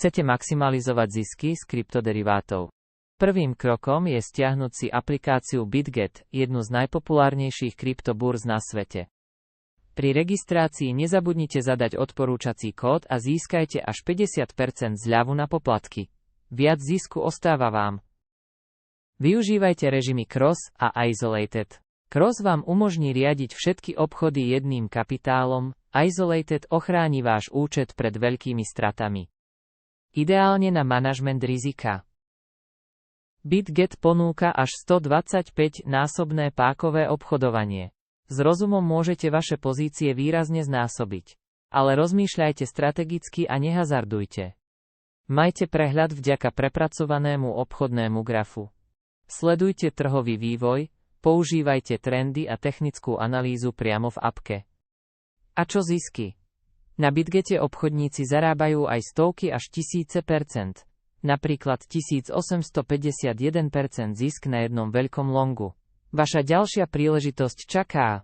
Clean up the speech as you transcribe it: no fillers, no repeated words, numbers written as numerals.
Chcete maximalizovať zisky z kryptoderivátov? Prvým krokom je stiahnuť si aplikáciu BitGet, jednu z najpopulárnejších kryptobúrz na svete. Pri registrácii nezabudnite zadať odporúčací kód a získajte až 50% zľavu na poplatky. Viac zisku ostáva vám. Využívajte režimy Cross a Isolated. Cross vám umožní riadiť všetky obchody jedným kapitálom, Isolated ochráni váš účet pred veľkými stratami. Ideálne na manažment rizika. BitGet ponúka až 125-násobné pákové obchodovanie. S rozumom môžete vaše pozície výrazne znásobiť. Ale rozmýšľajte strategicky a nehazardujte. Majte prehľad vďaka prepracovanému obchodnému grafu. Sledujte trhový vývoj, používajte trendy a technickú analýzu priamo v appke. A čo zisky? Na BitGete obchodníci zarábajú aj stovky až tisíce percent. Napríklad 1851% zisk na jednom veľkom longu. Vaša ďalšia príležitosť čaká.